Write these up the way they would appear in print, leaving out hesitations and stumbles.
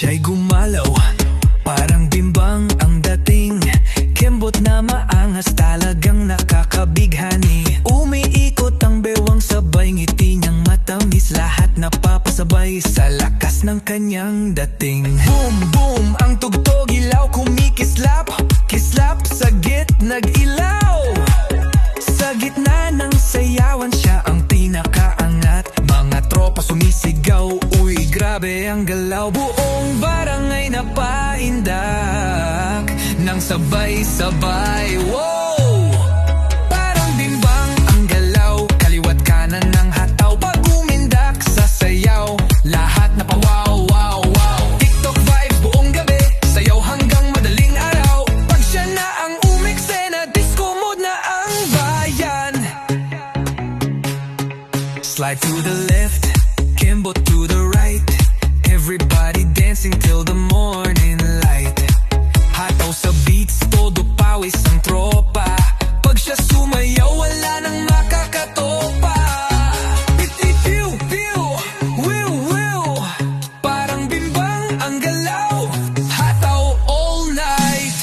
Siya'y gumalaw, parang bimbang ang dating. Kembot na maangas, talagang nakakabighani. Umiikot ang bewang, sabay ngiti niyang matamis. Lahat napapasabay sa lakas ng kanyang dating. Boom, boom, ang tugtog, ilaw, kumikislap. Kislap, sagit, nag-ilaw. Sa gitna ng sayawan, siya ang pinakaangat. Mga tropa sumisigaw, uy, grabe ang galaw. Buong barangay napaindak nang sabay-sabay, wow! Parang bimbang ang galaw, kaliwat kanan ng hataw. Pag umindak sa sayaw, lahat napawaw, wow, wow. TikTok vibes buong gabi, sayaw hanggang madaling araw. Pag siya na ang umeksena, disco mode na ang bayan. Slide to the left, Kimbo to the right. Everybody dancing till the morning light. Hataw sa beats, todo pawis ang tropa. Pag siya sumayaw, wala nang makakatopa. Piu, piu, wiu, wiu. Parang bimbang ang galaw, hataw all night.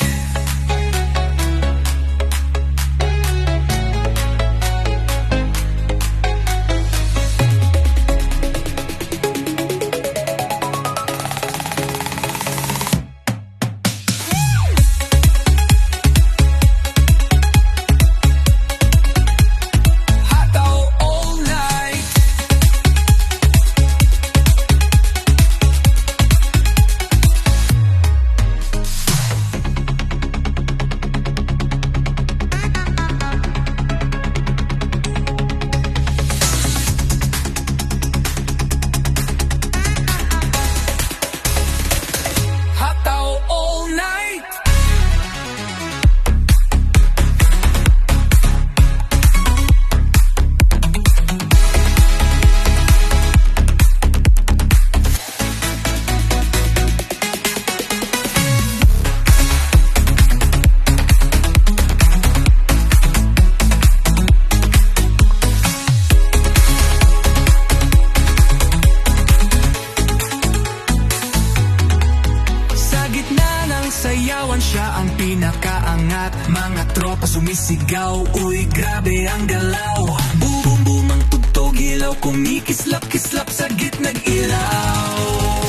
Sayawan, siya ang pinakaangat. Mga tropa sumisigaw, uy, grabe ang galaw. Boom, boom, boom, ang tugtog, ilaw, kumikislap-kislap, sagit nag-ilaw.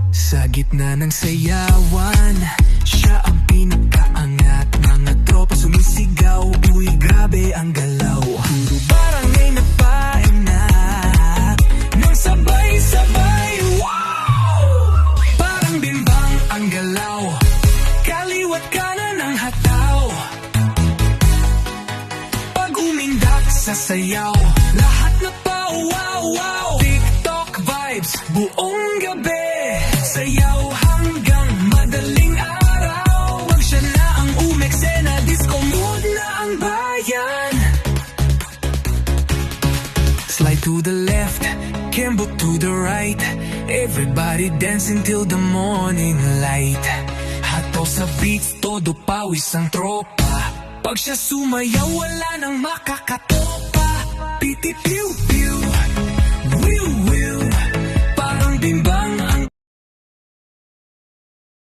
Sa gitna ng sayawan, siya ang pinakaangat. Mga tropa sumisigaw, uy, grabe ang galaw. Puro barangay napainat nang sabay-sabay, wow! Parang bimbang ang galaw, kaliwat kanan ng hataw. Pag umindak sa sayaw, lahat na pa wow, wow. TikTok vibes buong gabi, sayaw hanggang madaling araw. Pag siya na ang umeksena, disco mode na ang bayan. Slide to the left, Kimbo to the right. Everybody dancing till the morning light. Hataw sa beats, todo pawis ang tropa. Pag siya sumayaw, wala nang makakatopa. Piti piu piu, wiu